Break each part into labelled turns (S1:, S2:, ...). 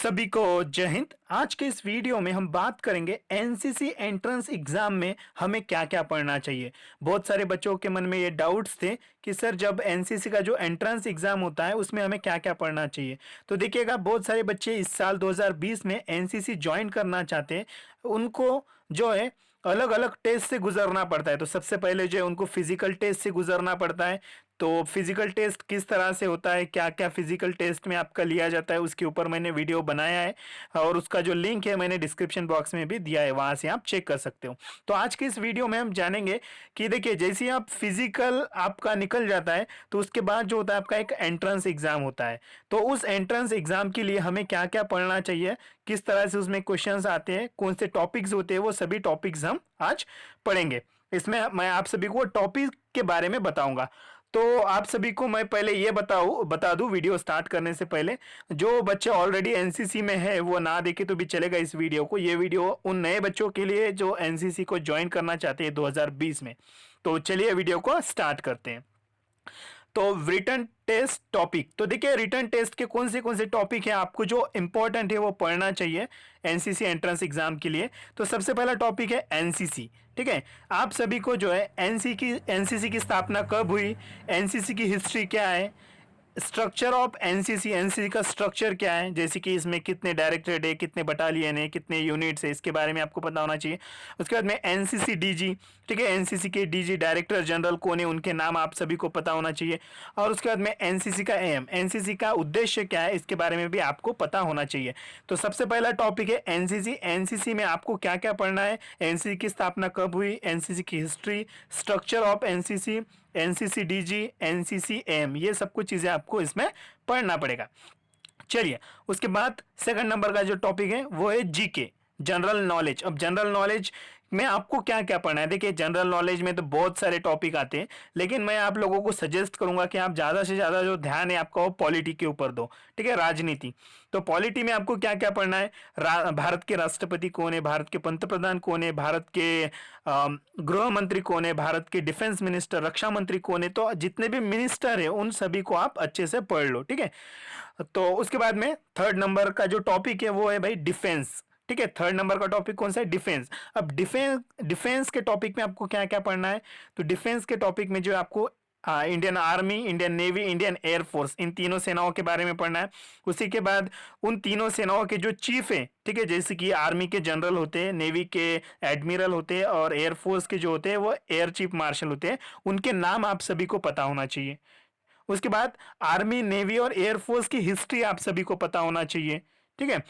S1: सभी को जय हिंद। आज के इस वीडियो में हम बात करेंगे एनसीसी एंट्रेंस एग्जाम में हमें क्या क्या पढ़ना चाहिए। बहुत सारे बच्चों के मन में ये डाउट्स थे कि सर जब एनसीसी का जो एंट्रेंस एग्जाम होता है उसमें हमें क्या क्या पढ़ना चाहिए। तो देखिएगा, बहुत सारे बच्चे इस साल 2020 में एनसीसी ज्वाइन करना चाहते हैं। उनको जो है अलग अलग टेस्ट से गुजरना पड़ता है। तो सबसे पहले जो है उनको फिजिकल टेस्ट से गुजरना पड़ता है। तो फिजिकल टेस्ट किस तरह से होता है, क्या क्या फिजिकल टेस्ट में आपका लिया जाता है, उसके ऊपर मैंने वीडियो बनाया है और उसका जो लिंक है मैंने डिस्क्रिप्शन बॉक्स में भी दिया है, वहां से आप चेक कर सकते हो। तो आज की इस वीडियो में हम जानेंगे कि देखिए, जैसे ही आप फिजिकल आपका निकल जाता है तो उसके बाद जो होता है आपका एक एंट्रेंस एग्जाम होता है। तो उस एंट्रेंस एग्जाम के लिए हमें क्या क्या पढ़ना चाहिए, किस तरह से उसमें क्वेश्चंस आते हैं, कौन से टॉपिक्स होते हैं, वो सभी टॉपिक्स हम आज पढ़ेंगे। इसमें मैं आप सभी को टॉपिक के बारे में बताऊंगा। तो आप सभी को मैं पहले ये बता दूं वीडियो स्टार्ट करने से पहले, जो बच्चे ऑलरेडी एनसीसी में है वो ना देखे तो भी चलेगा इस वीडियो को। ये वीडियो उन नए बच्चों के लिए जो एनसीसी को ज्वाइन करना चाहते हैं 2020 में। तो चलिए वीडियो को स्टार्ट करते हैं। तो रिटन टेस्ट टॉपिक, तो देखिए रिटन टेस्ट के कौन से टॉपिक है आपको जो इंपॉर्टेंट है वो पढ़ना चाहिए एनसीसी एंट्रेंस एग्जाम के लिए। तो सबसे पहला टॉपिक है एनसीसी। ठीक है, आप सभी को जो है एनसीसी की स्थापना कब हुई, एनसीसी की हिस्ट्री क्या है, स्ट्रक्चर ऑफ एनसीसी, एनसीसी का स्ट्रक्चर क्या है, जैसे कि इसमें कितने डायरेक्टरेट है, कितने बटालियन है, कितने यूनिट्स है, इसके बारे में आपको पता होना चाहिए। उसके बाद में एनसीसी डीजी, ठीक है, एनसीसी के डीजी डायरेक्टर जनरल कौन है, उनके नाम आप सभी को पता होना चाहिए। और उसके बाद में एनसीसी का एम, एनसीसी का उद्देश्य क्या है, इसके बारे में भी आपको पता होना चाहिए। तो सबसे पहला टॉपिक है एनसीसी। एनसीसी में आपको क्या क्या पढ़ना है, एनसीसी की स्थापना कब हुई, एनसीसी की history, structure of NCC, NCC DG, NCC M, ये सब कुछ चीजें आपको इसमें पढ़ना पड़ेगा। चलिए, उसके बाद सेकंड नंबर का जो टॉपिक है वो है जीके, जनरल नॉलेज। अब जनरल नॉलेज में आपको क्या क्या पढ़ना है, देखिए जनरल नॉलेज में तो बहुत सारे टॉपिक आते हैं, लेकिन मैं आप लोगों को सजेस्ट करूंगा कि आप ज्यादा से ज्यादा जो ध्यान है आपका वो पॉलिटी के ऊपर दो। ठीक है, राजनीति। तो पॉलिटी में आपको क्या क्या पढ़ना है, भारत के राष्ट्रपति कौन है, भारत के पंतप्रधान कौन है, भारत के गृह मंत्री कौन है, भारत के डिफेंस मिनिस्टर, रक्षा मंत्री कौन है। तो जितने भी मिनिस्टर है उन सभी को आप अच्छे से पढ़ लो। ठीक है, तो उसके बाद में थर्ड नंबर का जो टॉपिक है वो है भाई डिफेंस। ठीक है, थर्ड नंबर का टॉपिक कौन सा है, डिफेंस। अब डिफेंस के टॉपिक में आपको क्या क्या पढ़ना है, तो डिफेंस के टॉपिक में जो आपको Indian army, Indian navy, Indian air force, इन तीनों सेनाओं के बारे में पढ़ना है। उसी के बाद उन तीनों सेनाओं के जो चीफ है, ठीक है, जैसे कि आर्मी के जनरल होते हैं, नेवी के एडमिरल होते हैं और एयरफोर्स के जो होते हैं वो एयर चीफ मार्शल होते हैं, उनके नाम आप सभी को पता होना चाहिए। उसके बाद आर्मी, नेवी और एयरफोर्स की हिस्ट्री आप सभी को पता होना चाहिए। ठीक है,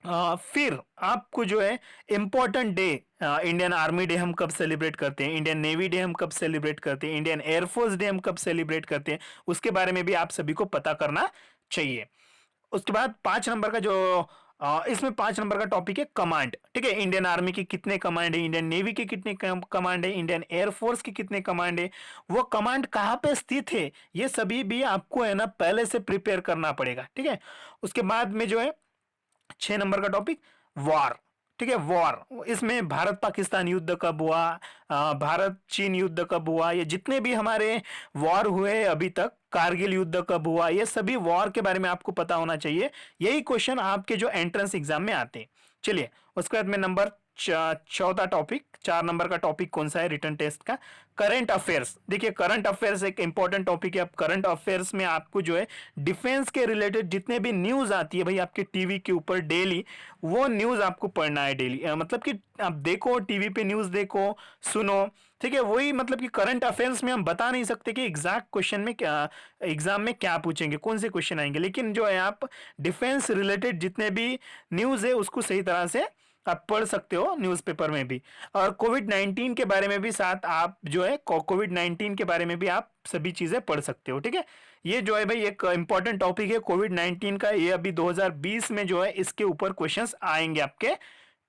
S1: फिर आपको जो है important day, Indian army day हम कब सेलिब्रेट करते हैं, इंडियन नेवी डे हम कब सेलिब्रेट करते हैं, इंडियन एयरफोर्स डे हम कब सेलिब्रेट करते हैं, उसके बारे में भी आप सभी को पता करना चाहिए। उसके बाद 5 नंबर का जो इसमें 5 नंबर का टॉपिक है कमांड। ठीक है, इंडियन आर्मी के कितने कमांड है, इंडियन नेवी के कितने कमांड है, इंडियन एयरफोर्स के कितने कमांड है, वो कमांड कहाँ पे स्थित है, ये सभी भी आपको है ना पहले से प्रिपेयर करना पड़ेगा। ठीक है, उसके बाद में जो है 6 नंबर का टॉपिक वॉर। ठीक है, वॉर, इसमें भारत पाकिस्तान युद्ध कब हुआ, भारत चीन युद्ध कब हुआ, ये जितने भी हमारे वॉर हुए अभी तक, कारगिल युद्ध कब हुआ, ये सभी वॉर के बारे में आपको पता होना चाहिए। यही क्वेश्चन आपके जो एंट्रेंस एग्जाम में आते हैं। चलिए, उसके बाद में नंबर चौथा टॉपिक, 4 नंबर का टॉपिक कौन सा है रिटन टेस्ट का, करंट अफेयर्स। देखिए, करंट अफेयर्स एक इंपॉर्टेंट टॉपिक है। अब करंट अफेयर्स में आपको जो है डिफेंस के रिलेटेड जितने भी न्यूज आती है भाई आपके टीवी के ऊपर डेली, वो न्यूज आपको पढ़ना है डेली। मतलब कि आप देखो, टीवी पे न्यूज देखो, सुनो। ठीक है, वही मतलब कि करंट अफेयर्स में हम बता नहीं सकते कि एग्जैक्ट क्वेश्चन में क्या, एग्जाम में क्या पूछेंगे, कौन से क्वेश्चन आएंगे, लेकिन जो है आप डिफेंस रिलेटेड जितने भी न्यूज है उसको सही तरह से आप पढ़ सकते हो न्यूज़पेपर में भी। और कोविड-19 के बारे में भी साथ आप जो है कोविड-19 के बारे में भी आप सभी चीजें पढ़ सकते हो। ठीक है, ये जो है भाई एक इंपॉर्टेंट टॉपिक है कोविड-19 का, ये अभी 2020 में जो है इसके ऊपर क्वेश्चंस आएंगे आपके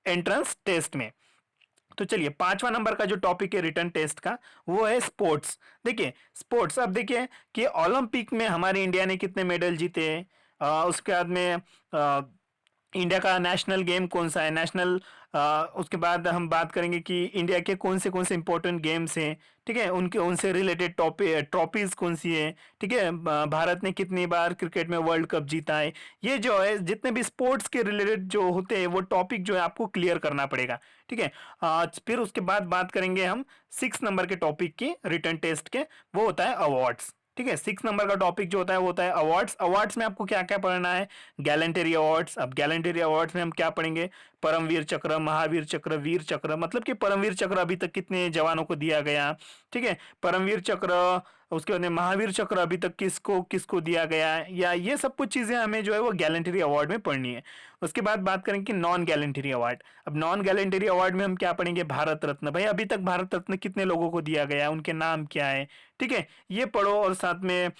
S1: एंट्रेंस टेस्ट में। तो चलिए, 5वां नंबर का जो टॉपिक है रिटन टेस्ट का वो है स्पोर्ट्स। देखिए स्पोर्ट्स, अब देखिए कि ओलंपिक में हमारे इंडिया ने कितने मेडल जीते हैं, उसके बाद में इंडिया का नेशनल गेम कौन सा है, नेशनल। उसके बाद हम बात करेंगे कि इंडिया के कौन से इंपॉर्टेंट गेम्स हैं, ठीक है, उनके उनसे रिलेटेड ट्रॉफीज कौन सी है, ठीक है, भारत ने कितनी बार क्रिकेट में वर्ल्ड कप जीता है। ये जो है जितने भी स्पोर्ट्स के रिलेटेड जो होते हैं वो टॉपिक जो है आपको क्लियर करना पड़ेगा, ठीक है। फिर उसके बाद बात करेंगे हम 6 नंबर के टॉपिक की, रिटन टेस्ट के, वो होता है अवार्ड्स, ठीक है। 6 नंबर का टॉपिक जो होता है वो होता है अवार्ड्स। अवार्ड्स में आपको क्या क्या पढ़ना है, गैलेंटरी अवार्ड्स। अब गैलेंटरी अवार्ड्स में हम क्या पढ़ेंगे, परमवीर चक्र, महावीर चक्र, वीर चक्र, मतलब कि परमवीर चक्र अभी तक कितने जवानों को दिया गया, ठीक है, परमवीर चक्र, उसके बाद में महावीर चक्र अभी तक किसको किसको दिया गया है, या ये सब कुछ चीजें हमें जो है वो गैलेंटरी अवार्ड में पढ़नी है। उसके बाद बात करेंगे कि नॉन गैलेंटरी अवार्ड। अब नॉन गैलेंटरी अवार्ड में हम क्या पढ़ेंगे, भारत रत्न, भाई अभी तक भारत रत्न कितने लोगों को दिया गया है, उनके नाम क्या है, ठीक है, ये पढ़ो। और साथ में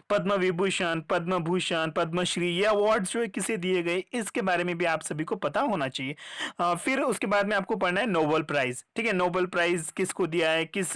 S1: पद्म विभूषण, पद्म भूषण, पद्मश्री, ये अवार्ड्स जो है किसे दिए गए, इसके बारे में भी आप सभी को पता होना चाहिए। फिर उसके बाद में आपको पढ़ना है नोबेल प्राइज, ठीक है, नोबेल प्राइज किसको दिया है, किस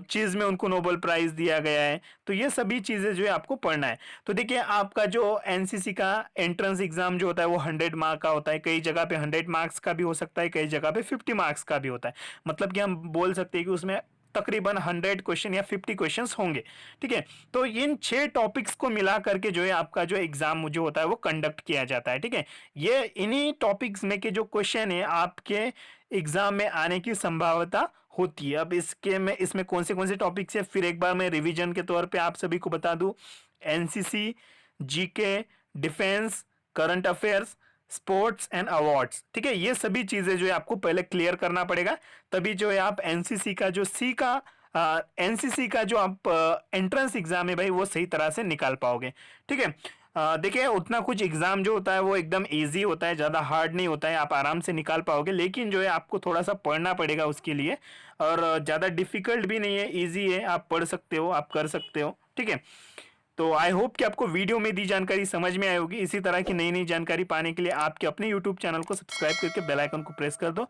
S1: चीज में उनको नोबेल प्राइज दिया गया है, तो ये सभी चीजें जो है आपको पढ़ना है। तो देखिए आपका जो एनसीसी का एंट्रेंस एग्जाम जो होता है वो 100 मार्क का होता है, कई जगह पे 100 मार्क्स का भी हो सकता है, कई जगह पे 50 मार्क्स का भी होता है। मतलब कि हम बोल सकते हैं कि उसमें तकरीबन 100 क्वेश्चन या 50 क्वेश्चंस होंगे, ठीक है। तो इन 6 टॉपिक्स को मिला करके जो है आपका जो एग्जाम जो होता है वो कंडक्ट किया जाता है, ठीक है। ये इन्हीं टॉपिक्स में के जो क्वेश्चन है आपके एग्जाम में आने की संभावना होती है। अब इसमें कौन से टॉपिक्स है, फिर एक बार मैं रिवीजन के तौर पे आप सभी को बता दूं। NCC, GK, defence, current affairs, sports and awards, ठीक है, ये सभी चीजें जो है आपको पहले क्लियर करना पड़ेगा, तभी जो है आप एनसीसी का जो सी का एनसीसी का जो आप एंट्रेंस एग्जाम है भाई वो सही तरह से निकाल पाओगे, ठीक है। देखिए उतना कुछ एग्जाम जो होता है वो एकदम इजी होता है, ज़्यादा हार्ड नहीं होता है, आप आराम से निकाल पाओगे, लेकिन जो है आपको थोड़ा सा पढ़ना पड़ेगा उसके लिए। और ज़्यादा डिफिकल्ट भी नहीं है, इजी है, आप पढ़ सकते हो, आप कर सकते हो, ठीक है। तो आई होप कि आपको वीडियो में दी जानकारी समझ में आई होगी। इसी तरह की नई नई जानकारी पाने के लिए आपके अपने यूट्यूब चैनल को सब्सक्राइब करके बेल आइकन को प्रेस कर दो।